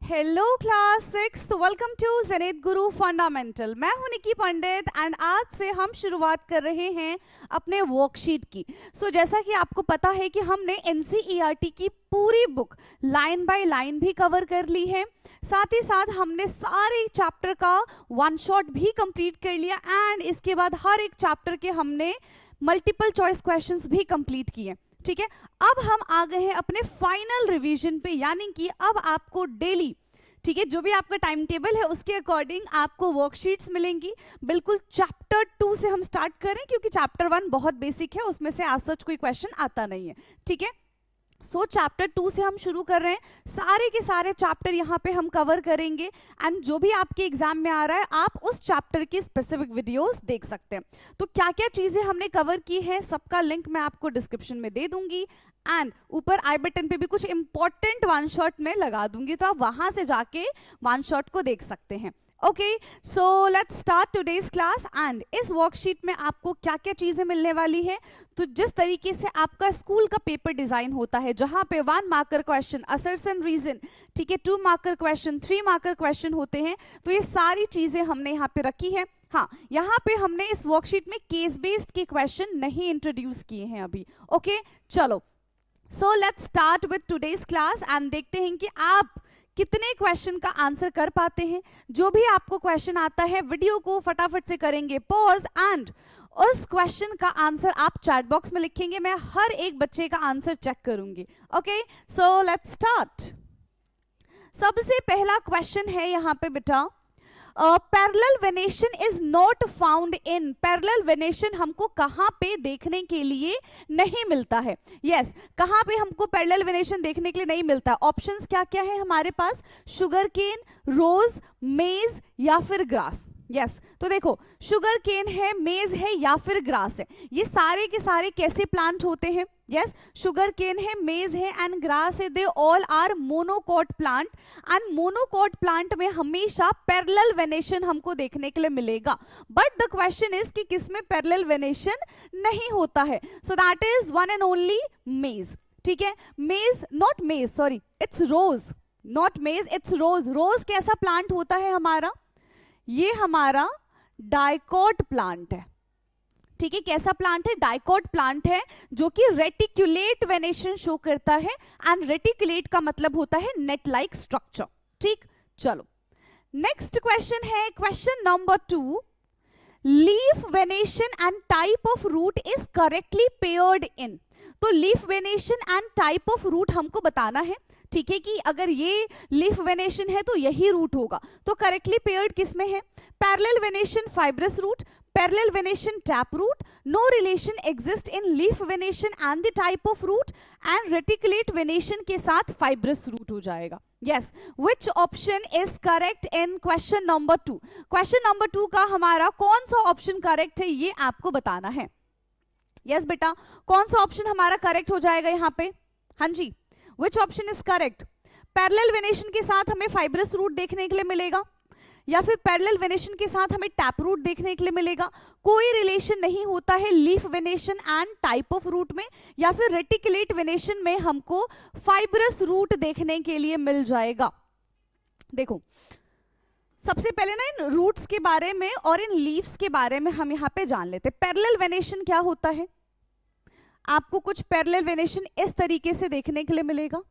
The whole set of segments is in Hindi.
Hello class 6, welcome to Zenith Guru Fundamental. मैं हूं निकी पंडित एंड आज से हम शुरुआत कर रहे हैं अपने वर्कशीट की। जैसा कि आपको पता है कि हमने एनसीईआरटी की पूरी बुक लाइन बाय लाइन भी कवर कर ली है, साथ ही साथ हमने सारे चैप्टर का वन शॉट भी कंप्लीट कर लिया एंड इसके बाद हर एक चैप्टर के हमने मल्टीपल चॉइस क्वेश्चंस भी कंप्लीट किए। ठीक है, अब हम आ गए हैं अपने फाइनल रिवीजन पे, यानी कि अब आपको डेली, ठीक है, जो भी आपका टाइम टेबल है उसके अकॉर्डिंग आपको वर्कशीट्स मिलेंगी। बिल्कुल चैप्टर 2 से हम स्टार्ट करें क्योंकि चैप्टर 1 बहुत बेसिक है, उसमें से आज सच कोई क्वेश्चन आता नहीं है। ठीक है, चैप्टर 2 से हम शुरू कर रहे हैं। सारे के सारे चैप्टर यहाँ पे हम कवर करेंगे एंड जो भी आपके एग्जाम में आ रहा है आप उस चैप्टर की स्पेसिफिक वीडियोस देख सकते हैं। तो क्या क्या चीजें हमने कवर की है सबका लिंक मैं आपको डिस्क्रिप्शन में दे दूंगी एंड ऊपर आई बटन पे भी कुछ इंपॉर्टेंट वन शॉट में लगा दूंगी, तो आप वहां से जाके वन शॉट को देख सकते हैं। Okay, so let's start today's class and इस वर्कशीट में आपको क्या क्या चीजें मिलने वाली है। तो जिस तरीके से आपका स्कूल का पेपर डिजाइन होता है जहां पे 1 मार्कर क्वेश्चन, असर्शन रीजन, ठीक है, 2 मार्कर क्वेश्चन, 3 मार्कर क्वेश्चन होते हैं, तो ये सारी चीजें हमने यहाँ पे रखी है। हाँ, यहाँ पे हमने इस वर्कशीट में केस बेस्ड के क्वेश्चन नहीं इंट्रोड्यूस किए हैं अभी। ओके, चलो, so let's start with today's class and देखते हैं कि आप कितने क्वेश्चन का आंसर कर पाते हैं। जो भी आपको क्वेश्चन आता है वीडियो को फटाफट से करेंगे पॉज एंड उस क्वेश्चन का आंसर आप चैट बॉक्स में लिखेंगे। मैं हर एक बच्चे का आंसर चेक करूंगी। Okay, so let's start. सबसे पहला क्वेश्चन है यहाँ पे बेटा, parallel venation is not found in. Parallel venation हमको कहां पे देखने के लिए नहीं मिलता है? यस, कहां पे हमको पैरेलल वेनेशन देखने के लिए नहीं मिलता? ऑप्शंस क्या क्या है हमारे पास? शुगर केन, रोज, मेज या फिर ग्रास। यस, तो देखो, शुगर केन है, मेज है या फिर ग्रास है। ये सारे के सारे कैसे प्लांट होते हैं? यस, शुगर केन है, मेज है एंड ग्रास है, they all are monocot plant and monocot plant में हमेशा पैरेलल वेनेशन हमको देखने के लिए मिलेगा। बट द क्वेश्चन इज कि किसमें पैरेलल वेनेशन नहीं होता है? So that is one and only मेज। ठीक है, मेज, नॉट मेज, सॉरी, इट्स रोज, नॉट मेज, इट्स रोज। रोज कैसा प्लांट होता है हमारा? ये हमारा डाइकॉट प्लांट है। ठीक है, कैसा प्लांट है? डाइकॉट प्लांट है जो कि रेटिकुलेट वेनेशन शो करता है एंड रेटिकुलेट का मतलब होता है नेट लाइक स्ट्रक्चर। ठीक, चलो नेक्स्ट क्वेश्चन है question number 2। Leaf venation and type of root is correctly paired in. तो leaf venation and type of root हमको बताना है। ठीक है, कि अगर ये लीफ वेनेशन है तो यही रूट होगा। तो करेक्टली पेयर्ड किसमें है? Parallel venation fibrous root, parallel venation tap root, no relation exist in leaf venation and the type of root and reticulate venation के साथ फाइब्रस रूट हो जाएगा। Yes, which option is correct in question number 2? Question number 2 का हमारा कौन सा ऑप्शन करेक्ट है ये आपको बताना है। यस बेटा, कौन सा ऑप्शन हमारा करेक्ट हो जाएगा यहाँ पे? हाँ जी, which option is correct? Parallel venation के साथ हमें फाइब्रस रूट देखने के लिए मिलेगा या फिर पैरेलल वेनेशन के साथ हमें टैप रूट देखने के लिए मिलेगा? कोई रिलेशन नहीं होता है leaf venation and type of root में, या फिर रेटिकुलेट वेनेशन में हमको फाइब्रस रूट देखने के लिए मिल जाएगा। देखो, सबसे पहले ना इन रूट्स के बारे में और इन लीव्स के बारे में हम यहाँ पे जान लेते हैं। पैरेलल वेनेशन क्या होता है? आपको कुछ पैरेलल वेनेशन इस तरीके से देखने के लिए मिलेगा,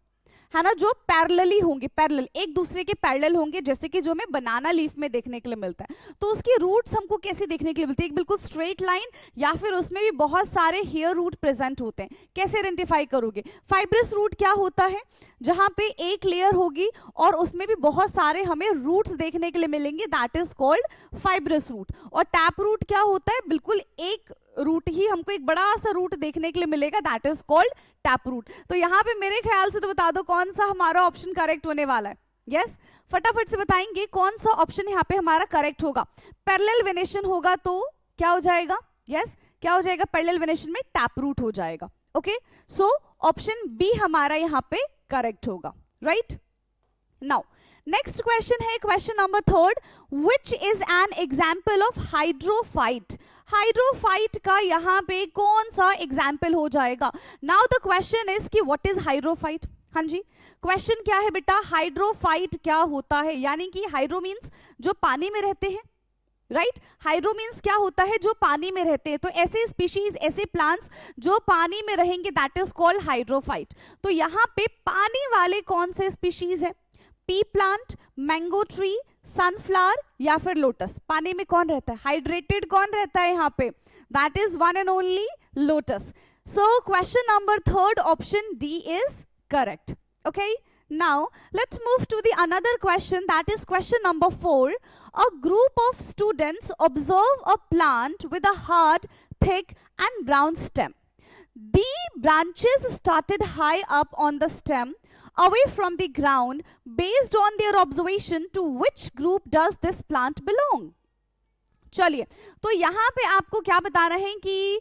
है ना, जो पैरेलली होंगे, पैरेलल, एक दूसरे के पैरेलल होंगे, जैसे कि जो हमें बनाना लीफ में देखने के लिए मिलता है। तो उसकी रूट्स हमको कैसे देखने के लिए मिलती है? एक बिल्कुल स्ट्रेट लाइन या फिर उसमें भी बहुत सारे हेयर रूट प्रेजेंट होते हैं। कैसे आइडेंटिफाई करोगे? फाइब्रस रूट क्या होता है? जहां पे एक लेयर होगी और उसमें भी बहुत सारे हमें रूट्स देखने के लिए मिलेंगे, that is called fibrous root. और टैप रूट क्या होता है? बिल्कुल एक रूट ही हमको, एक बड़ा सा रूट देखने के लिए मिलेगा, that is called tap root. तो यहाँ पे मेरे ख्याल से तो बता दो कौन सा हमारा ऑप्शन करेक्ट होने वाला है। यस, फटाफट से बताएंगे कौन सा ऑप्शन यहाँ पे हमारा करेक्ट होगा। पैरेलल वेनेशन होगा तो क्या हो जाएगा? यस, क्या हो जाएगा? पैरेलल वेनेशन में टैप रूट हो जाएगा। ओके, सो ऑप्शन बी हमारा यहाँ पे करेक्ट होगा। राइट, नाउ नेक्स्ट क्वेश्चन है question number 3, which is an example of hydrophyte. Hydrophyte का यहाँ पे कौन सा एग्जाम्पल हो जाएगा? नाउ द क्वेश्चन इज कि व्हाट इज हाइड्रोफाइट। हाँ जी, क्वेश्चन क्या है बेटा, हाइड्रोफाइट क्या होता है, यानी कि हाइड्रो मीन्स जो पानी में रहते हैं, राइट। हाइड्रो मीन्स क्या होता है, जो पानी में रहते हैं। तो ऐसे स्पीशीज, ऐसे प्लांट्स जो पानी में रहेंगे, दैट इज कॉल्ड हाइड्रोफाइट। तो यहाँ पे पानी वाले कौन से स्पीशीज है, P plant, mango tree, sunflower या फिर लोटस। पानी में कौन रहता है, हाइड्रेटेड कौन रहता है यहाँ पे, that is one and only lotus. So question number third, option D is correct. Okay, now let's move to the another question, that is question number 4. A group of students observe a plant with a hard, thick and brown stem. The branches started high up on the stem, away from the ground. Based on their observation, to which group does this plant belong? चलिए, तो यहाँ पे आपको क्या बता रहे हैं कि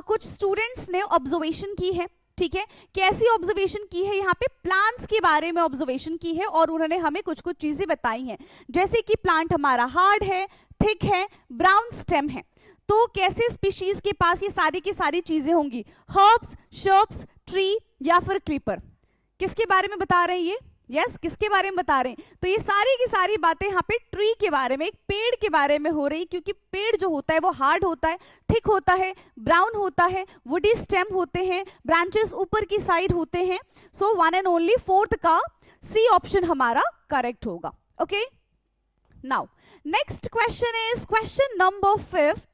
कुछ स्टूडेंट्स ने ऑब्जर्वेशन की है, ठीक है। कैसी ऑब्जर्वेशन की है, यहाँ पे प्लांट्स के बारे में ऑब्जर्वेशन की है और उन्होंने हमें कुछ कुछ चीजें बताई हैं, जैसे कि प्लांट हमारा हार्ड है, थिक है, ब्राउन स्टेम है। तो कैसे स्पीशीज के पास ये सारी की सारी चीजें होंगी, हर्ब्स, शर्ब्स, ट्री या फिर क्रीपर। किसके बारे में बता रहे हैं ये, यस किसके बारे में बता रहे हैं, तो ये सारी की सारी बातें यहाँ पे ट्री के बारे में, एक पेड़ के बारे में हो रही, क्योंकि पेड़ जो होता है वो हार्ड होता है, थिक होता है, ब्राउन होता है, वुडी स्टेम होते हैं, ब्रांचेस ऊपर की साइड होते हैं। So one and only fourth का सी ऑप्शन हमारा करेक्ट होगा। Okay, now next question is question number 5.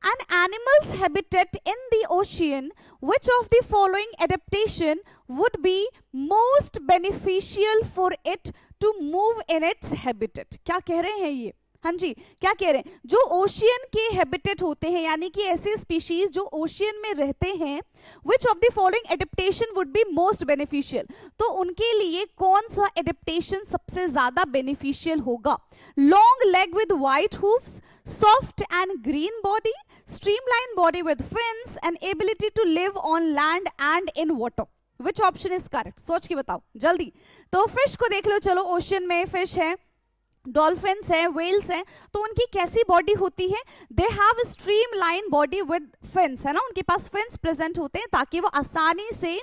An animal's habitat in the ocean, which of the following adaptation would be most beneficial for it to move in its habitat? क्या कह रहे हैं ये, हाँ जी क्या कह रहे हैं, जो ओशियन के हैबिटेट होते हैं, यानी कि ऐसे स्पीशीज जो ओशियन में रहते हैं, which of the following adaptation would be most beneficial, तो उनके लिए कौन सा एडेप्टेशन सबसे ज्यादा बेनिफिशियल होगा। Long leg with white hoofs, soft and green body, streamlined body with fins and ability to live on land and in water. Which option is correct? सोच के बताओ जल्दी। तो फिश को देख लो, चलो ओशियन में फिश है, डॉल्फिन्स है, वेल्स हैं, तो उनकी कैसी बॉडी होती है, they have streamline body with fins, है ना, उनके पास फिन्स प्रेजेंट होते हैं ताकि वो आसानी से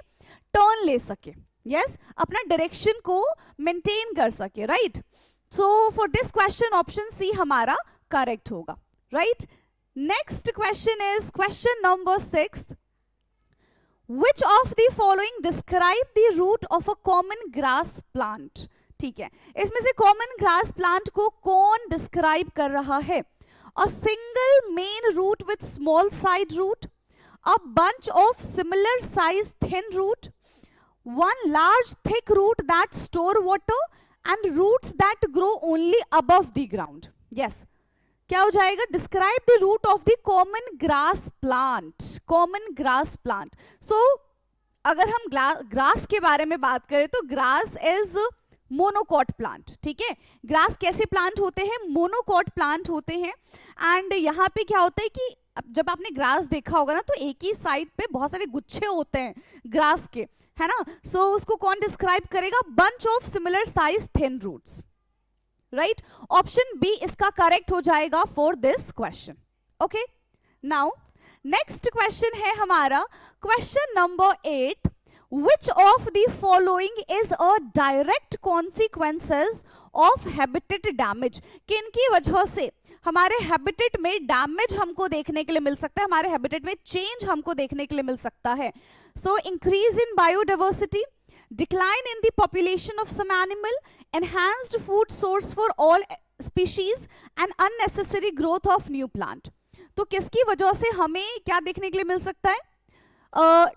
टर्न ले सके, यस, अपना डायरेक्शन को मेंटेन कर सके, right. So for this question option C हमारा करेक्ट होगा, right. Next question is question number 6. Which of the following describe the root of a common grass plant? ठीक है, इसमें से common grass plant को कौन describe कर रहा है? A single main root with small side root, a bunch of similar size thin root, one large thick root that store water, and roots that grow only above the ground. Yes. क्या हो जाएगा, describe the root of the common grass plant, common grass plant. So अगर हम ग्रास के बारे में बात करें तो ग्रास इज मोनोकॉट प्लांट, ठीक है। ग्रास कैसे प्लांट होते हैं, मोनोकॉट प्लांट होते हैं। एंड यहाँ पे क्या होता है कि जब आपने ग्रास देखा होगा ना, तो एक ही साइड पे बहुत सारे गुच्छे होते हैं ग्रास के, है ना। सो उसको कौन डिस्क्राइब करेगा, bunch of similar size thin roots, right. Option B इसका करेक्ट हो जाएगा for this question. Okay, now next question है हमारा question number 8. Which of the following is a direct consequences of habitat damage? किनकी वजह से हमारे हैबिटेट में डैमेज हमको देखने के लिए मिल सकता है, हमारे हैबिटेट में चेंज हमको देखने के लिए मिल सकता है। So increase in biodiversity, decline in the population of some animal, enhanced food source for all species, and unnecessary growth of new plant. तो किसकी वजह से हमें क्या देखने के लिए मिल सकता है,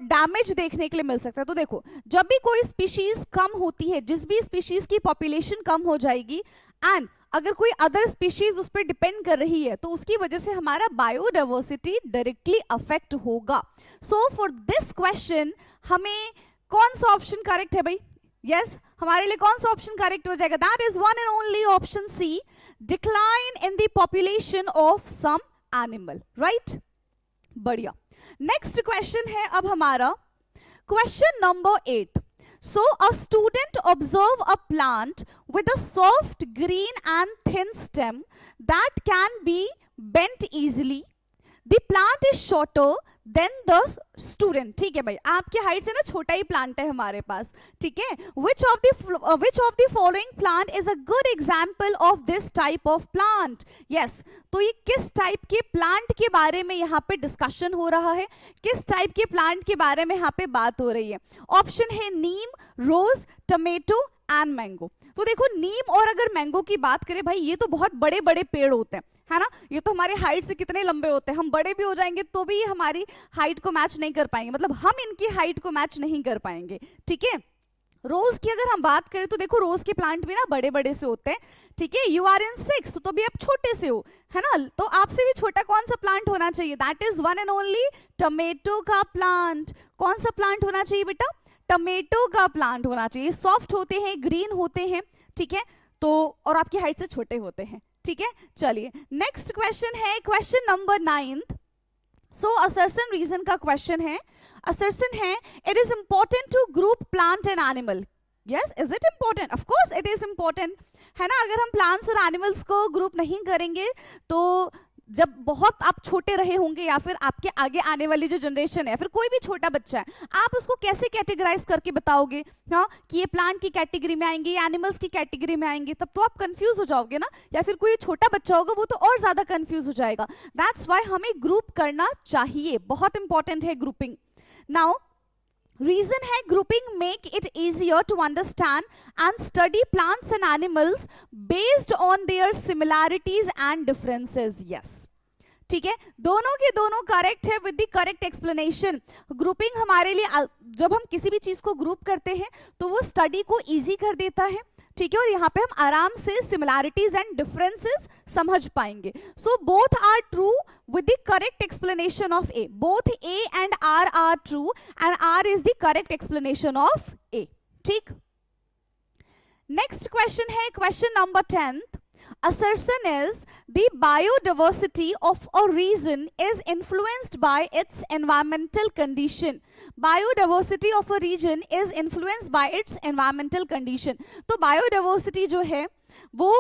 डैमेज देखने के लिए मिल सकता है। तो देखो, जब भी कोई स्पीशीज कम होती है, जिस भी स्पीशीज की पॉपुलेशन कम हो जाएगी, एंड अगर कोई अदर स्पीशीज उस पर डिपेंड कर रही है, तो उसकी वजह से हमारा बायोडाइवर्सिटी डायरेक्टली अफेक्ट होगा। सो फॉर दिस क्वेश्चन हमें कौन सा ऑप्शन करेक्ट है भाई, यस हमारे लिए कौन सा ऑप्शन करेक्ट हो जाएगा, that is one and only option C, decline in the population of some animal, right. बढ़िया, नेक्स्ट क्वेश्चन है अब हमारा question number 8. So a student observe a plant with a soft green and thin stem that can be bent easily. The plant is shorter than the student, ठीक है भाई, आपके हाइट से ना छोटा ही प्लांट है हमारे पास, ठीक है। Which of the following plant is a good example of this type of plant. Yes, तो ये किस टाइप के प्लांट के बारे में यहाँ पे डिस्कशन हो रहा है, किस टाइप के प्लांट के बारे में यहाँ पे बात हो रही है। ऑप्शन है नीम, रोज, टमेटो एंड मैंगो। तो देखो नीम और अगर मैंगो की बात करें भाई, ये तो बहुत बड़े बड़े पेड़ होते हैं, है ना। ये तो हमारे हाइट से कितने लंबे होते हैं, हम बड़े भी हो जाएंगे तो भी हमारी हाइट को मैच नहीं कर पाएंगे, मतलब हम इनकी हाइट को मैच नहीं कर पाएंगे, ठीक है। रोज की अगर हम बात करें तो देखो रोज के प्लांट भी ना बड़े बड़े से होते हैं, ठीक है। यू आर इन 6th, तो भी आप छोटे से हो, है ना, तो आपसे भी छोटा कौन सा प्लांट होना चाहिए, that is one and only tomato का प्लांट। कौन सा प्लांट होना चाहिए बेटा, टमेटो का प्लांट होना चाहिए। सॉफ्ट होते हैं, ग्रीन होते हैं, ठीक है, तो और आपकी हाइट से छोटे होते हैं, ठीक है। चलिए नेक्स्ट क्वेश्चन है, question number 9th। So assertion reason का क्वेश्चन है। असर्शन है it is important to group plant and animal. Yes, is it important? Of course it is important, है ना। अगर हम प्लांट्स और एनिमल्स को ग्रुप नहीं करेंगे तो जब बहुत आप छोटे रहे होंगे या फिर आपके आगे आने वाली जो जनरेशन है या फिर कोई भी छोटा बच्चा है, आप उसको कैसे कैटेगराइज करके बताओगे, हाँ, कि ये प्लांट की कैटेगरी में आएंगे, ये एनिमल्स की कैटेगरी में आएंगे, तब तो आप कंफ्यूज हो जाओगे ना। या फिर कोई छोटा बच्चा होगा वो तो और ज्यादा कंफ्यूज हो जाएगा। दैट्स वाई हमें ग्रुप करना चाहिए, बहुत इंपॉर्टेंट है ग्रुपिंग। नाउ रीजन है grouping make it easier to understand and study plants and animals based on their similarities and differences. Yes, ठीक है, दोनों के दोनों करेक्ट है with the correct explanation. Grouping हमारे लिए, जब हम किसी भी चीज को ग्रुप करते हैं तो वो स्टडी को इजी कर देता है, ठीक है, और यहाँ पे हम आराम से सिमिलैरिटीज एंड डिफरेंसेस समझ पाएंगे। So both are true with the correct explanation of A. Both A and R are true and R is the correct explanation of A. ठीक। Next question है question number 10th. Assertion is the biodiversity of a region is influenced by its environmental condition. Biodiversity of a region is influenced by its environmental condition. तो biodiversity जो है वो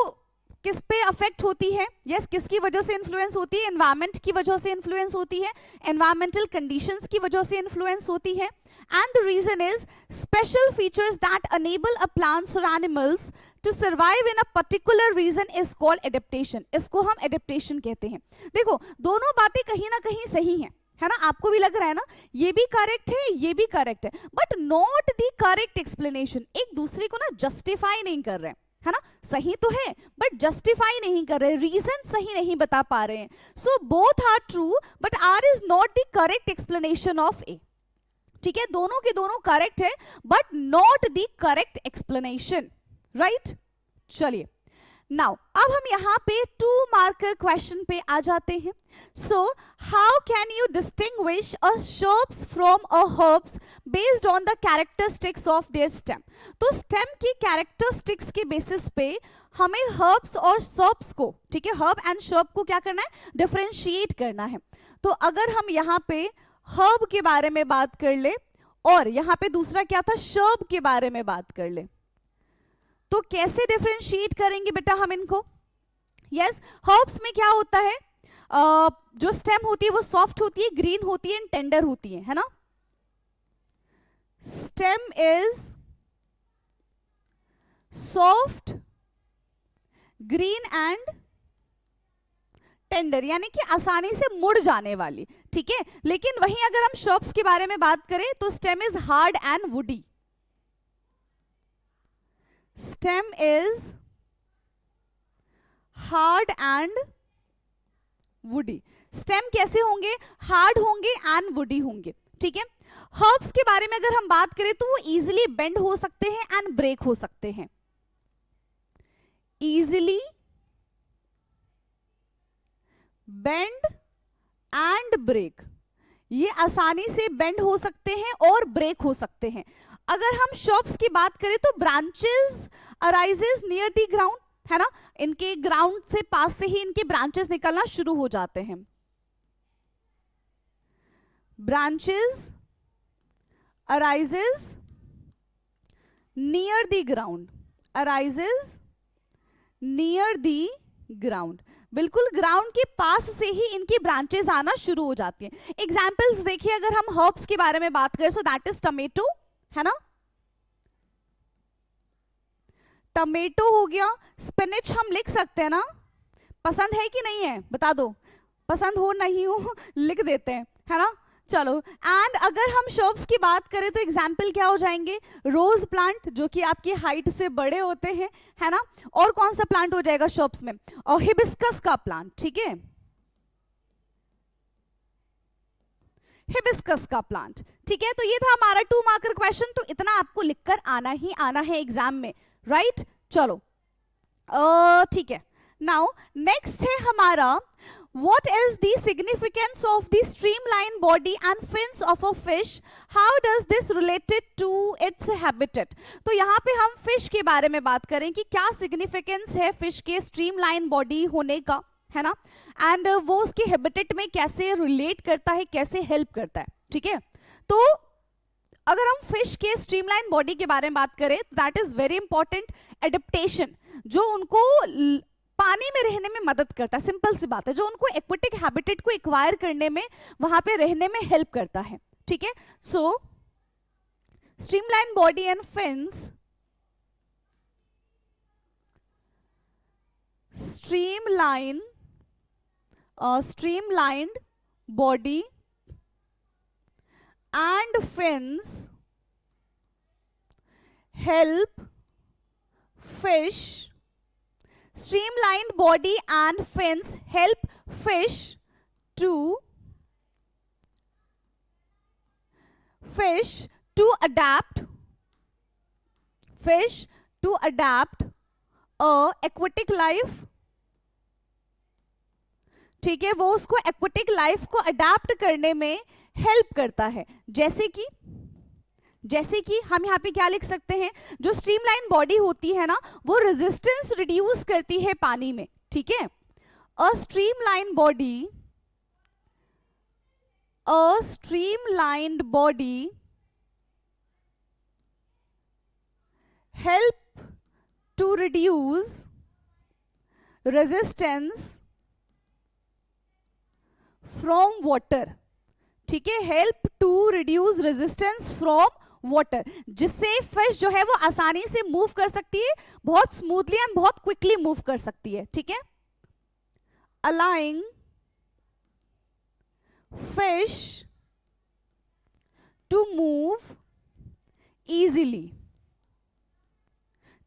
किस पे अफेक्ट होती है? यस, किसकी वजह से इन्फ्लुएंस होती है? एनवायरमेंट की वजह से इन्फ्लुएंस होती है, एनवायरमेंटल कंडीशंस की वजह से इन्फ्लुएंस होती है। And the reason is special features that enable a plants और animals to survive in a particular region is called adaptation. इसको हम एडेप्टेशन कहते हैं। देखो दोनों बातें कहीं ना कहीं सही हैं, है ना, आपको भी लग रहा है ना, ये भी करेक्ट है, ये भी करेक्ट है, but not the correct explanation. एक दूसरे को ना जस्टिफाई नहीं कर रहे हैं, है ना, सही तो है बट जस्टिफाई नहीं कर रहे, रीजन सही नहीं बता पा रहे हैं। So both are true but R is not the correct explanation of A, ठीक है, दोनों के दोनों करेक्ट है but not the correct explanation, right. चलिए नाउ अब हम यहाँ पे 2 मार्कर क्वेश्चन पे आ जाते हैं। So how can you distinguish a shrubs from a herbs based on the characteristics of their stem. तो स्टेम की कैरेक्टरिस्टिक्स के बेसिस पे हमें herbs और shrubs को, ठीक है, herb एंड shrub को क्या करना है, डिफरेंशिएट करना है। तो अगर हम यहाँ पे herb के बारे में बात कर ले और यहाँ पे दूसरा क्या था, shrub के बारे में बात कर ले, तो कैसे डिफरेंशिएट करेंगे बेटा हम इनको? यस, हर्ब्स में क्या होता है, जो स्टेम होती है वो सॉफ्ट होती है, ग्रीन होती है एंड टेंडर होती है ना। Stem is soft, green and tender, यानी कि आसानी से मुड़ जाने वाली, ठीक है। लेकिन वहीं अगर हम श्रब्स के बारे में बात करें तो stem is hard and woody. Stem is hard and woody. Stem कैसे होंगे, हार्ड होंगे एंड वुडी होंगे, ठीक है। हर्ब्स के बारे में अगर हम बात करें तो वो इजीली बेंड हो सकते हैं एंड ब्रेक हो सकते हैं। इजीली बेंड एंड ब्रेक, ये आसानी से बेंड हो सकते हैं और ब्रेक हो सकते हैं। अगर हम श्रब्स की बात करें तो branches arises near the ground, है ना, इनके ग्राउंड से पास से ही इनके ब्रांचेस निकलना शुरू हो जाते हैं। Branches arises near the ground, arises near the ground, बिल्कुल ग्राउंड के पास से ही इनकी ब्रांचेस आना शुरू हो जाती हैं। एग्जाम्पल्स देखिए, अगर हम हर्ब्स के बारे में बात करें, सो दैट इज टमेटो, है ना, टमेटो हो गया। स्पिनच हम लिख सकते हैं ना, पसंद है कि नहीं है बता दो, पसंद हो नहीं हो लिख देते हैं, है ना। चलो, एंड अगर हम शॉप्स की बात करें तो एग्जाम्पल क्या हो जाएंगे, रोज प्लांट जो कि आपकी हाइट से बड़े होते हैं, है ना। और कौन सा प्लांट हो जाएगा शॉप्स में, और हिबिस्कस का प्लांट, ठीक है, हिबिस्कस का प्लांट, ठीक है। तो ये था हमारा 2 मार्कर क्वेश्चन, तो इतना आपको लिखकर आना ही आना है एग्जाम में, राइट। चलो ठीक है, नाउ नेक्स्ट है हमारा, what is the significance of the streamlined body and fins of a fish, how does this related to its habitat। तो यहाँ पे हम फिश के बारे में बात करें कि क्या सिग्निफिकेंस है फिश के स्ट्रीमलाइन बॉडी होने का, है ना, एंड वो उसके हैबिटेट में कैसे रिलेट करता है, कैसे हेल्प करता है, ठीक है। तो अगर हम फिश के स्ट्रीमलाइन बॉडी के बारे में बात करें, that is very important, adaptation, जो उनको पानी में रहने में मदद करता है, सिंपल सी बात है, जो उनको एक्वेटिक हैबिटेट को एक्वायर करने में, वहां पे रहने में हेल्प करता है, ठीक है। So streamline body and fins, streamlined body and fins help fish, streamlined body and fins help fish to adapt a aquatic life, ठीक है, वो उसको एक्वेटिक लाइफ को अडेप्ट करने में हेल्प करता है। जैसे कि हम यहाँ पे क्या लिख सकते हैं, जो स्ट्रीमलाइन बॉडी होती है ना, वो रेजिस्टेंस रिड्यूस करती है पानी में, ठीक है। A streamlined body help to reduce resistance from water, ठीक है, help to reduce resistance from water, जिससे फिश जो है वो आसानी से मूव कर सकती है, बहुत स्मूथली एंड बहुत क्विकली मूव कर सकती है, ठीक है। Allowing fish to move easily,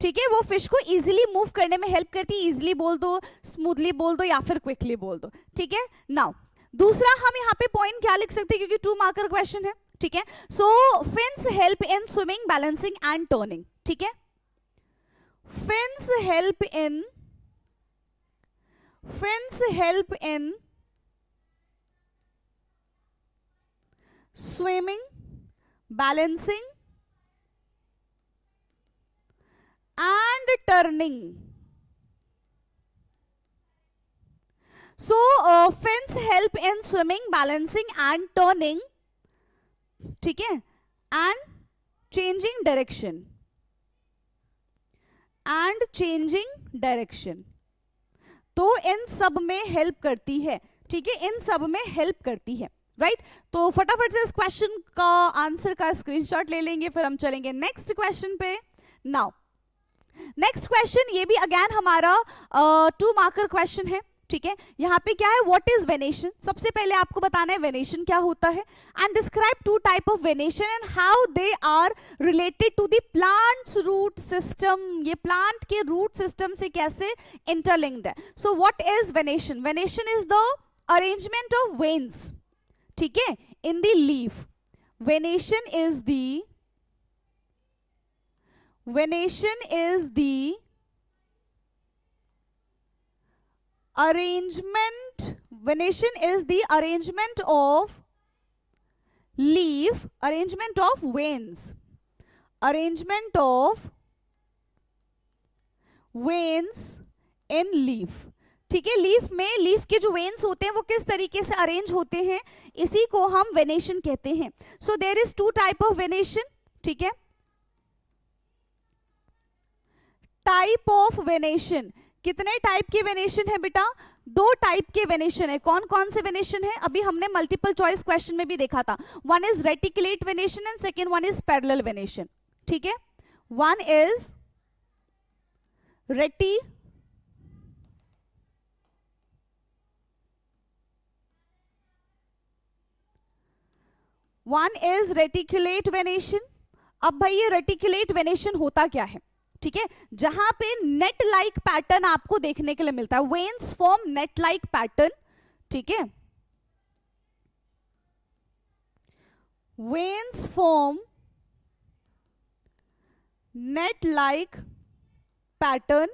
ठीक है, वो फिश को इजीली मूव करने में हेल्प करती है। इजीली बोल दो, स्मूथली बोल दो, या फिर क्विकली बोल दो, ठीक है। नाउ दूसरा हम यहाँ पे पॉइंट क्या लिख सकते हैं, क्योंकि 2 मार्कर क्वेश्चन है, ठीक है। So fins help in swimming, balancing and turning, ठीक है। Fins help in swimming, balancing and turning. So fins help in swimming, balancing and turning, ठीक है, and changing direction, तो इन सब में हेल्प करती है, ठीक है, इन सब में हेल्प करती है, राइट। तो फटाफट से इस क्वेश्चन का आंसर का स्क्रीनशॉट ले लेंगे, फिर हम चलेंगे नेक्स्ट क्वेश्चन पे। नाउ नेक्स्ट क्वेश्चन, ये भी अगेन हमारा 2 मार्कर क्वेश्चन है, ठीक है। यहाँ पे क्या है, व्हाट इज वेनेशन, सबसे पहले आपको बताना है वेनेशन क्या होता है, and describe 2 type of venation and how they are related to the plants root system, ये प्लांट के रूट सिस्टम से कैसे इंटरलिंक्ड है। So what is venation, venation is the arrangement of veins, ठीक है, in the leaf. Venation is the arrangement, venation is the arrangement of leaf, arrangement of veins in leaf, ठीक है। लीफ में, लीफ के जो वेन्स होते हैं वो किस तरीके से अरेंज होते हैं, इसी को हम वेनेशन कहते हैं। So there is 2 type of venation, ठीक है। टाइप ऑफ वेनेशन, कितने टाइप के वेनेशन है बेटा, दो टाइप के वेनेशन है। कौन कौन से वेनेशन है? अभी हमने मल्टीपल चॉइस क्वेश्चन में भी देखा था। One is reticulate venation and second one is parallel venation. ठीक है, वन इज रेटिकुलेट वेनेशन। अब भाई ये रेटिकुलेट वेनेशन होता क्या है? ठीक है, जहां पे नेट लाइक पैटर्न आपको देखने के लिए मिलता है, veins form net like pattern. ठीक है, veins form net like pattern.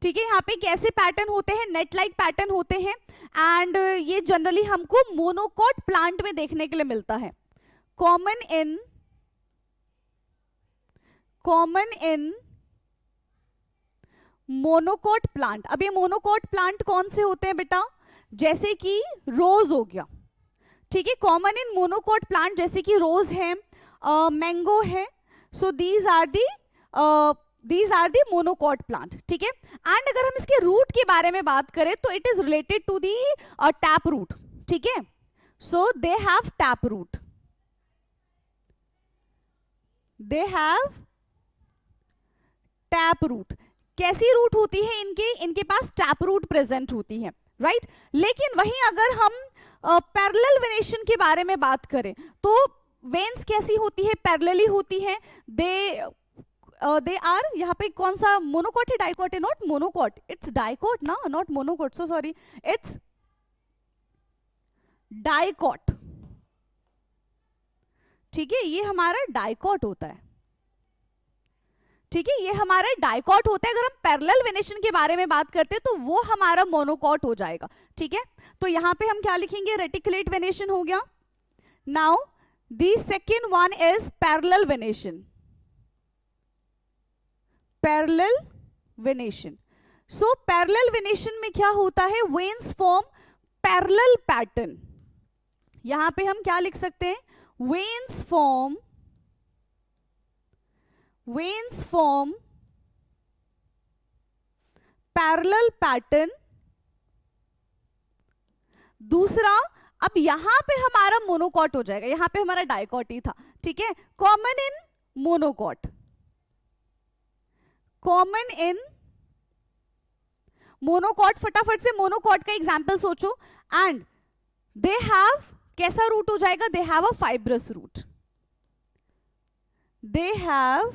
ठीक है, यहाँ पे कैसे पैटर्न होते हैं? नेट लाइक पैटर्न होते हैं एंड ये जनरली हमको मोनोकॉट प्लांट में देखने के लिए मिलता है। Common in monocot plant. अब ये मोनोकॉट प्लांट कौन से होते हैं बेटा? जैसे कि रोज हो गया। ठीक है, कॉमन इन मोनोकॉट प्लांट जैसे कि रोज है, मैंगो है। So these are the monocot plant. ठीक है, एंड अगर हम इसके रूट के बारे में बात करें तो it is related to the tap root. ठीक है, so they have tap root, they have tap root. कैसी रूट होती है इनके पास टैप रूट प्रेजेंट होती है, राइट। लेकिन वहीं अगर हम पैरेलल वेनेशन के बारे में बात करें तो वेन्स कैसी होती है? पैरेलली होती है। दे आर, यहाँ पे कौन सा मोनोकॉट है डाइकॉट है? नॉट मोनोकॉट, इट्स डाइकॉट ना, not monocot, so sorry, it's dicot. ठीक है, ये हमारा डाइकॉट होता है। ठीक है, ये हमारा डाइकॉट होता है। अगर हम पैरेलल वेनेशन के बारे में बात करते हैं तो वो हमारा मोनोकॉट हो जाएगा। ठीक है, तो यहां पे हम क्या लिखेंगे? रेटिकुलेट वेनेशन हो गया। Now the second one is parallel venation. Parallel venation, so parallel venation में क्या होता है? Veins form parallel pattern. यहां पे हम क्या लिख सकते हैं? Veins form parallel pattern. दूसरा, अब यहां पे हमारा मोनोकॉट हो जाएगा, यहां पे हमारा डाइकॉट ही था। ठीक है, common in monocot, common in monocot. फटाफट से मोनोकॉट का एग्जाम्पल सोचो। एंड दे हैव, कैसा रूट हो जाएगा? They have a fibrous root, they have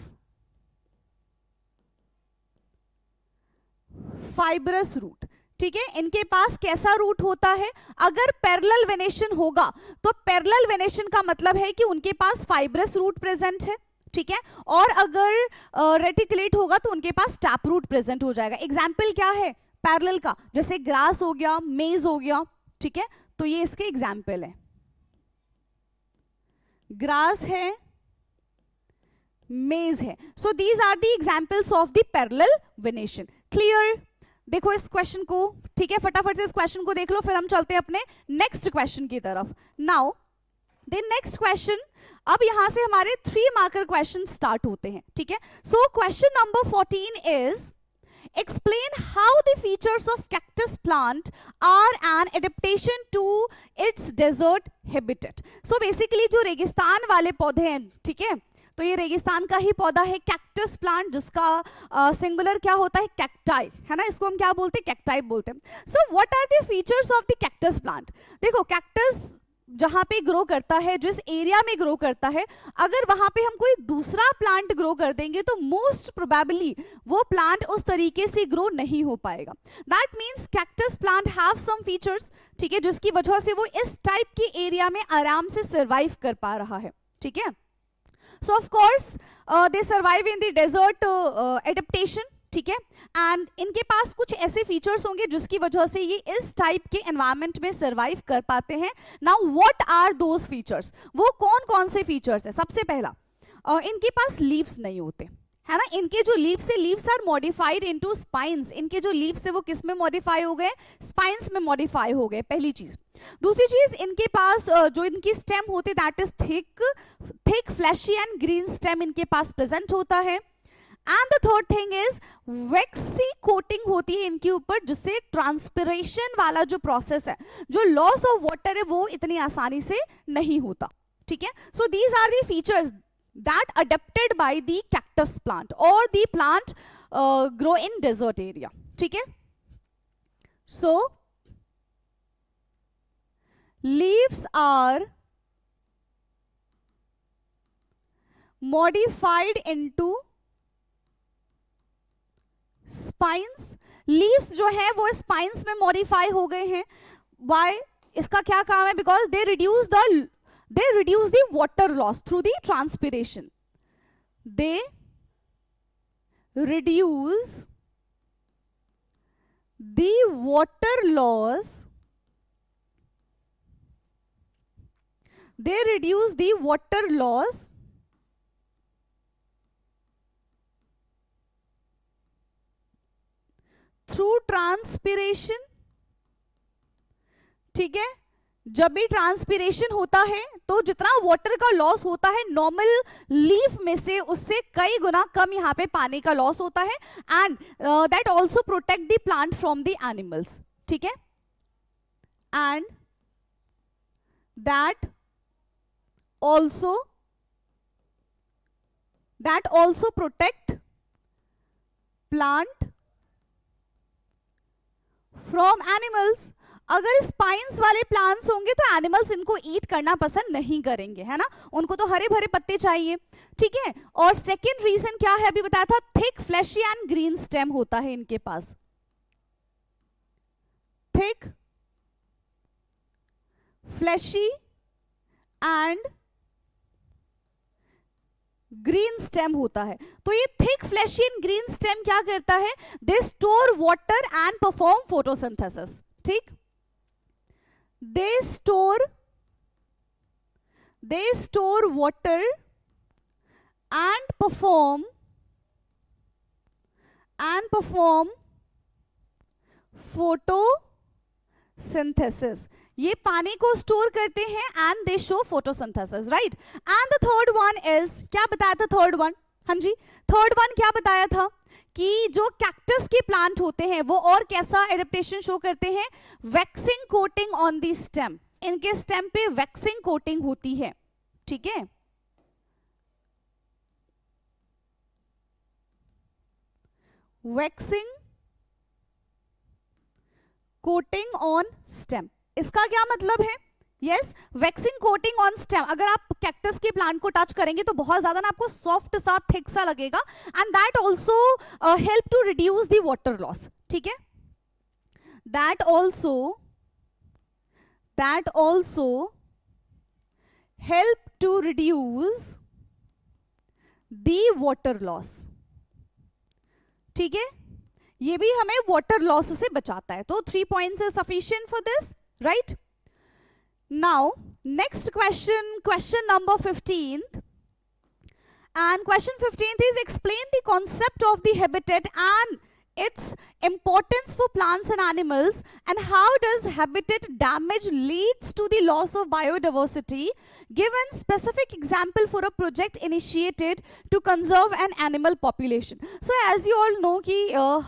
fibrous root. ठीक है, इनके पास कैसा रूट होता है? अगर पैरेलल वेनेशन होगा तो पैरेलल वेनेशन का मतलब है कि उनके पास फाइब्रस रूट प्रेजेंट है। ठीक है, और अगर रेटिकुलेट होगा तो उनके पास टैप रूट प्रेजेंट हो जाएगा। एग्जाम्पल क्या है पैरेलल का? जैसे ग्रास हो गया, मेज हो गया। ठीक है, तो ये इसके एग्जाम्पल है। ग्रास है, मेज है। So these are the examples of the parallel venation. Clear? देखो इस क्वेश्चन को। ठीक है, फटाफट से इस क्वेश्चन को देख लो, फिर हम चलते हैं अपने नेक्स्ट क्वेश्चन की तरफ। नाउ द नेक्स्ट क्वेश्चन, अब यहां से हमारे 3 मार्कर क्वेश्चन स्टार्ट होते हैं। ठीक है, so question number 14 is explain how the features of cactus plant are an adaptation to its desert habitat। so basically जो रेगिस्तान वाले पौधे हैं, ठीक है, तो ये रेगिस्तान का ही पौधा है कैक्टस प्लांट, जिसका सिंगुलर क्या होता है? कैक्टाई, है ना। इसको हम क्या बोलते हैं? कैक्टाई बोलते हैं। So what are the features of the cactus plant? देखो, कैक्टस जहां पे ग्रो करता है, जिस एरिया में ग्रो करता है, अगर वहां पे हम कोई दूसरा प्लांट ग्रो कर देंगे तो मोस्ट प्रोबेबली वो प्लांट उस तरीके से ग्रो नहीं हो पाएगा। That means cactus plant have some features, ठीक है, जिसकी वजह से वो इस टाइप के एरिया में आराम से सर्वाइव कर पा रहा है। ठीक है, so of course they survive in the desert adaptation. ठीक है, एंड इनके पास कुछ ऐसे फीचर्स होंगे जिसकी वजह से ये इस टाइप के एनवायरनमेंट में सर्वाइव कर पाते हैं। Now what are those features? वो कौन कौन से फीचर्स है? सबसे पहला, इनके पास लीव्स नहीं होते, है ना। इनके जो लीव्स है, leaves are modified into spines. इनके जो लीव्स है वो किस में मॉडिफाई हो गए? स्पाइन्स में मॉडिफाई हो गए, पहली चीज। दूसरी चीज, इनके पास जो इनकी स्टेम होती है that is thick fleshy and green stem इनके पास प्रेजेंट होता है। And the third thing is vaccine coating होती है इनके ऊपर, जिससे ट्रांसपिरेशन वाला जो प्रोसेस है, जो लॉस ऑफ वाटर है, वो इतनी आसानी से नहीं होता। ठीक है, so these are the features that adapted by the cactus plant और the plant grow in desert area. ठीक है, so leaves are modified into spines। Leaves जो है वो स्पाइन्स में मॉडिफाई हो गए हैं। वाई? इसका क्या काम है? Because they reduce the water loss through the transpiration. They reduce the water loss, they reduce the water loss through transpiration। ठीक है, जब भी ट्रांसपिरेशन होता है तो जितना वाटर का लॉस होता है नॉर्मल लीफ में से, उससे कई गुना कम यहाँ पे पानी का लॉस होता है। And that also protect the plant from the animals. ठीक है, and that also protect plant from animals। अगर स्पाइन्स वाले प्लांट्स होंगे तो एनिमल्स इनको ईट करना पसंद नहीं करेंगे, है ना, उनको तो हरे भरे पत्ते चाहिए। ठीक है, और सेकेंड रीजन क्या है, अभी बताया था, thick fleshy and green stem होता है इनके पास। Thick fleshy and green stem होता है। तो ये thick fleshy and green stem क्या करता है, they store water and perform photosynthesis. ठीक, they store water and perform photosynthesis. ये पानी को स्टोर करते हैं and they show photosynthesis, right. And the third one is, क्या बताया था थर्ड वन? हाँ जी, थर्ड वन क्या बताया था कि जो कैक्टस के प्लांट होते हैं वो और कैसा एडेप्टेशन शो करते हैं, waxing coating on the stem. इनके स्टेम पे वैक्सिंग कोटिंग होती है। ठीक है, वैक्सिंग कोटिंग ऑन स्टेम, इसका क्या मतलब है? Yes, waxing coating on stem. अगर आप कैक्टस के प्लांट को टच करेंगे तो बहुत ज्यादा ना आपको सॉफ्ट सा, थिक सा लगेगा, and that also help to reduce the water loss. ठीक है, that also help to reduce the water loss. ठीक है, ये भी हमें वाटर लॉस से बचाता है। तो 3 points is sufficient for this, right? Now next question number 15th, and question 15th is explain the concept of the habitat and its importance for plants and animals, and how does habitat damage leads to the loss of biodiversity, given specific example for a project initiated to conserve an animal population। So as you all know कि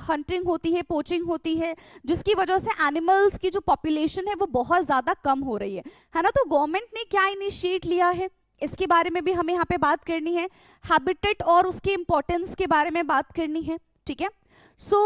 hunting होती है, poaching होती है, जिसकी वजह से animals की जो population है वो बहुत ज़्यादा कम हो रही है ना। तो गवर्नमेंट ने क्या इनिशिएट लिया है, इसके बारे में भी हमें यहाँ पे बात करनी है। हैबिटेट और उसके इंपॉर्टेंस के बारे में बात करनी है। ठीक है, so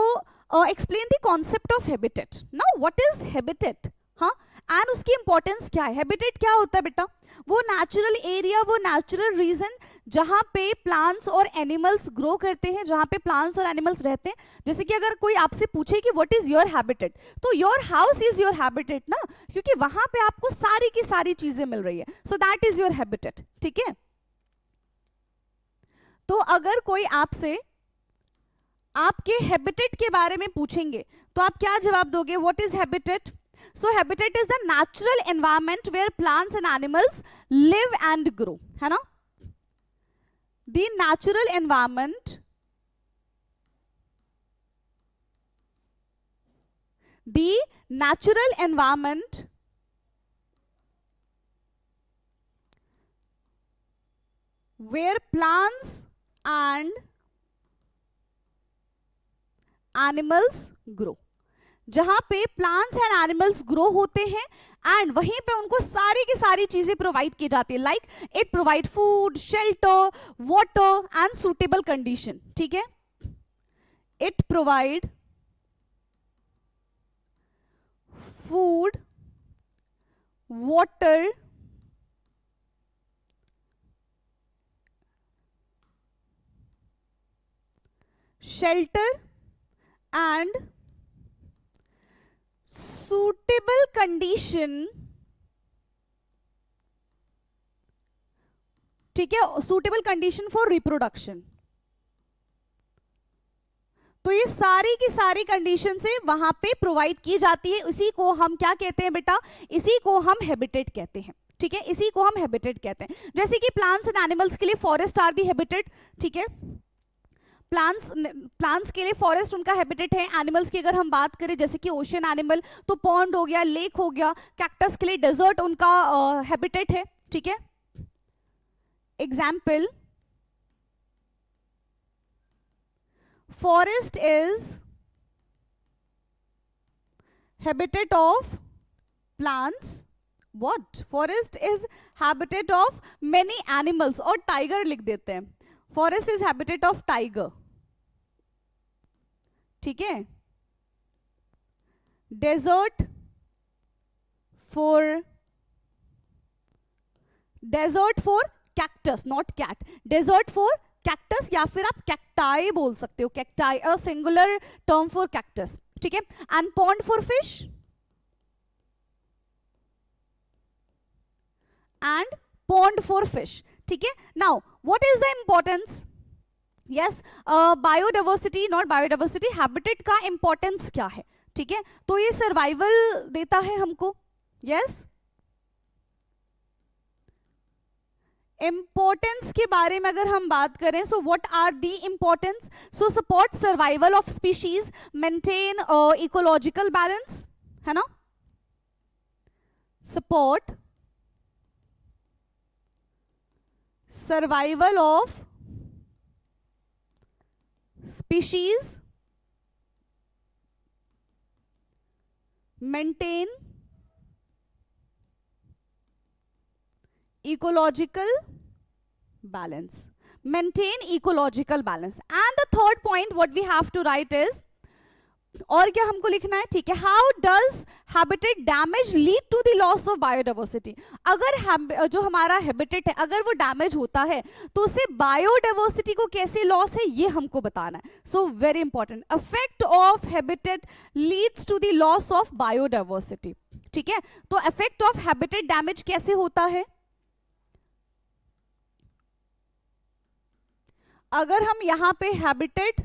explain the concept of habitat। now what is habitat? हाँ, एंड उसकी इंपॉर्टेंस क्या है? हैबिटेट क्या होता है बेटा? वो नेचुरल एरिया, वो नेचुरल रीजन जहाँ पे प्लांट्स और एनिमल्स ग्रो करते हैं, जहाँ पे प्लांट्स और एनिमल्स रहते हैं। जैसे कि अगर कोई आपसे पूछे कि व्हाट इज योर हैबिटेट, तो your house is your habitat ना, क्योंकि वहां पे आपको सारी की सारी चीजें मिल रही है। So that is your habitat. ठीक है, तो अगर कोई आपसे आपके हैबिटेट के बारे में पूछेंगे तो आप क्या जवाब दोगे? What is habitat? So habitat is the natural environment where plants and animals live and grow, है ना। The natural environment, where plants and animals grow, जहां पे प्लांट्स एंड एनिमल्स ग्रो होते हैं एंड वहीं पे उनको सारी की सारी चीजें प्रोवाइड की जाती है, like it provide food, shelter, water and suitable condition. ठीक है, it provide food, water, shelter and suitable condition. ठीक है, suitable condition for reproduction. तो ये सारी की सारी कंडीशन से वहां पे प्रोवाइड की जाती है. इसी को हम क्या कहते हैं बेटा, इसी को हम हैबिटेट कहते हैं. ठीक है, इसी को हम हैबिटेट कहते हैं. जैसे कि प्लांट्स एंड एनिमल्स के लिए फॉरेस्ट आर दी हैबिटेट. ठीक है, प्लांट्स के लिए फॉरेस्ट उनका हैबिटेट है. एनिमल्स की अगर हम बात करें जैसे कि ओशन एनिमल तो पॉन्ड हो गया, लेक हो गया. कैक्टस के लिए डेजर्ट उनका हैबिटेट है. ठीक है, example, forest is habitat of plants. What? Forest is habitat of many animals. और टाइगर लिख देते हैं. Forest is habitat of tiger. ठीक है, desert for cactus, not cat. Desert for cactus या फिर आप कैक्टाई बोल सकते हो. Cacti a singular term for cactus. ठीक है, and pond for fish and pond for fish. ठीक है, now what is the importance? Yes, biodiversity, not biodiversity, habitat का इंपॉर्टेंस क्या है? ठीक है, तो ये सर्वाइवल देता है हमको. यस, इंपॉर्टेंस के बारे में अगर हम बात करें, so what are the importance? So support survival of species, maintain ecological balance, है ना, support survival of species, maintain ecological balance, maintain ecological balance. And the third point what we have to write is, और क्या हमको लिखना है? ठीक है, how does habitat damage lead to the loss of biodiversity. अगर जो हमारा हैबिटेट है अगर वो डैमेज होता है तो उससे बायोडाइवर्सिटी को कैसे लॉस है ये हमको बताना है. So very important, effect of habitat leads to the loss of biodiversity. ठीक है, तो इफेक्ट ऑफ हैबिटेट डैमेज कैसे होता है? अगर हम यहां पे हैबिटेट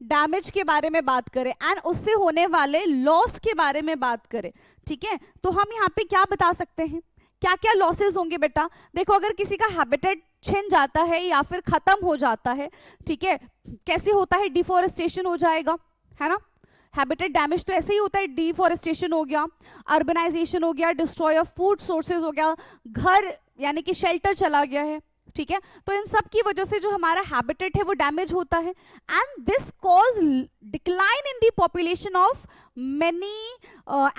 डैमेज के बारे में बात करें एंड उससे होने वाले लॉस के बारे में बात करें, ठीक है, तो हम यहाँ पे क्या बता सकते हैं? क्या क्या लॉसेस होंगे बेटा? देखो, अगर किसी का हैबिटेट छिन जाता है या फिर खत्म हो जाता है, ठीक है, कैसे होता है? डिफोरेस्टेशन हो जाएगा, है ना. हैबिटेट डैमेज तो ऐसे ही होता है, डिफोरेस्टेशन हो गया, अर्बनाइजेशन हो गया, डिस्ट्रॉय ऑफ फूड सोर्सेज हो गया, घर यानी कि शेल्टर चला गया है. ठीक है, तो इन सब की वजह से जो हमारा हैबिटेट है वो डैमेज होता है and this cause decline in the population of many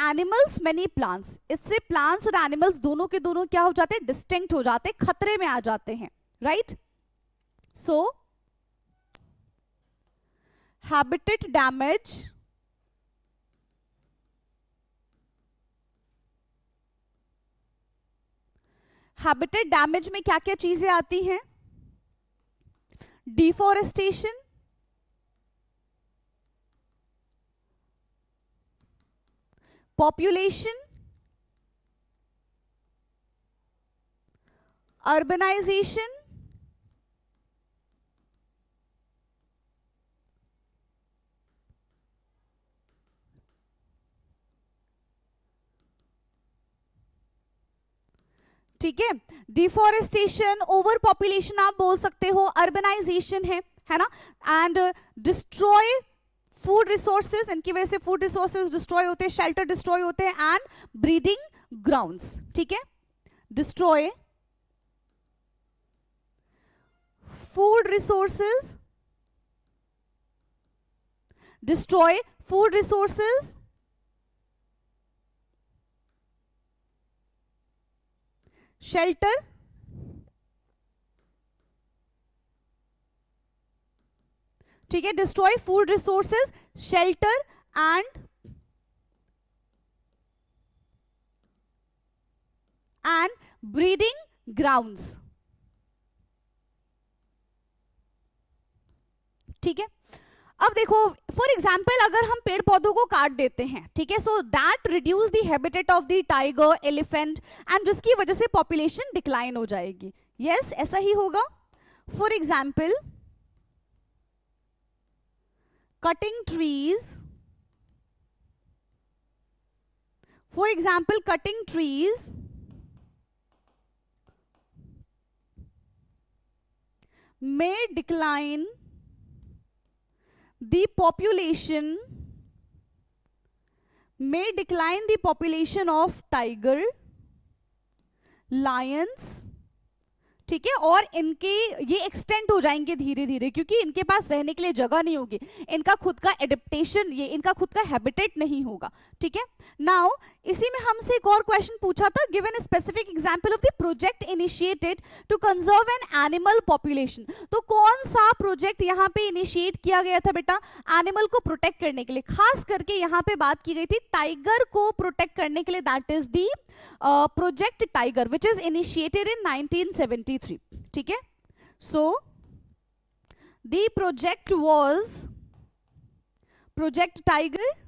animals, many plants. इससे प्लांट्स और एनिमल्स दोनों के दोनों क्या हो जाते हैं? डिस्टिंक्ट हो जाते हैं, खतरे में आ जाते हैं. राइट, सो हैबिटेट डैमेज हैबिटेट डैमेज में क्या क्या चीजें आती हैं? डिफोरेस्टेशन, पॉपुलेशन, अर्बनाइजेशन, ठीक है, डिफोरेस्टेशन, ओवर पॉपुलेशन आप बोल सकते हो, अर्बनाइजेशन है ना, एंड डिस्ट्रॉय फूड रिसोर्सेज, इनकी वजह से फूड रिसोर्सेज डिस्ट्रॉय होते हैं, शेल्टर डिस्ट्रॉय होते हैं एंड ब्रीडिंग ग्राउंड्स. ठीक है, destroy food resources destroy food resources, shelter, ठीक है, destroy food resources, shelter and breeding grounds. ठीक है, अब देखो फॉर एग्जाम्पल अगर हम पेड़ पौधों को काट देते हैं, ठीक है, so that reduce the habitat of the tiger, elephant, and जिसकी वजह से पॉपुलेशन डिक्लाइन हो जाएगी. यस, ऐसा ही होगा. For example cutting trees, for example cutting trees may decline the population of tiger, lions, ठीक है, और इनके ये एक्सटेंड हो जाएंगे धीरे धीरे क्योंकि इनके पास रहने के लिए जगह नहीं होगी, इनका खुद का एडेप्टेशन, ये इनका खुद का हैबिटेट नहीं होगा. ठीक है, नाउ इसी में हमसे एक और क्वेश्चन पूछा था, given a specific example of the project initiated to conserve an animal population. तो कौन सा प्रोजेक्ट यहाँ पे इनिशिएट किया गया था बेटा एनिमल को प्रोटेक्ट करने के लिए, खास करके यहाँ पे बात की गई थी टाइगर को प्रोटेक्ट करने के लिए, that is the project tiger which is initiated in 1973. ठीक है, so the project was project tiger.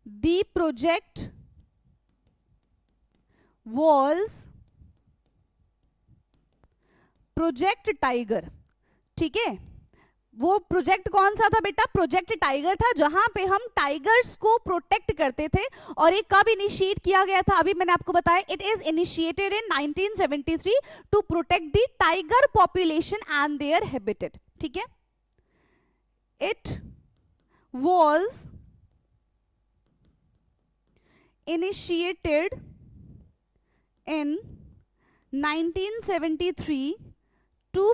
The project was project tiger. ठीक है, वो प्रोजेक्ट कौन सा था बेटा, प्रोजेक्ट टाइगर था, जहां पे हम टाइगर्स को प्रोटेक्ट करते थे. और ये कब इनिशिएट किया गया था, अभी मैंने आपको बताया, it is initiated in 1973 to protect the tiger population and their habitat. ठीक है, it was initiated in 1973 to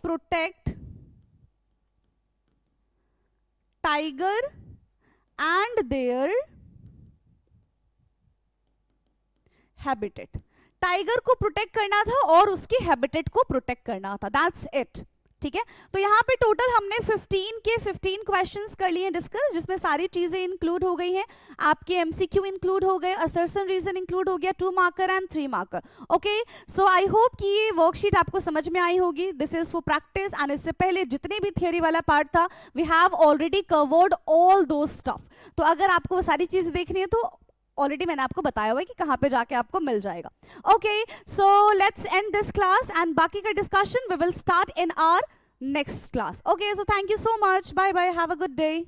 protect tiger and their habitat. Tiger को प्रोटेक्ट करना था और उसके हैबिटेट को प्रोटेक्ट करना था, दैट्स इट. ठीक है, तो यहाँ पे टोटल हमने 15 क्वेश्चंस कर लिए डिस्कस, जिसमें सारी चीजें इंक्लूड हो गई हैं. आपके एमसीक्यू इंक्लूड हो गए, असर्शन रीजन इंक्लूड हो गया, 2 marker and 3 marker. Okay, so I hope कि ये वर्कशीट आपको समझ में आई होगी. This is for practice, and इससे पहले जितने भी थियरी वाला पार्ट था we have already covered all those stuff. तो अगर आपको वो सारी चीजें देखनी है तो ऑलरेडी मैंने आपको बताया हुआ है कि कहाँ पे जाके आपको मिल जाएगा. Okay, so let's end this class and बाकी का discussion we will start in our next class. Okay, so thank you so much, bye bye, have a good day.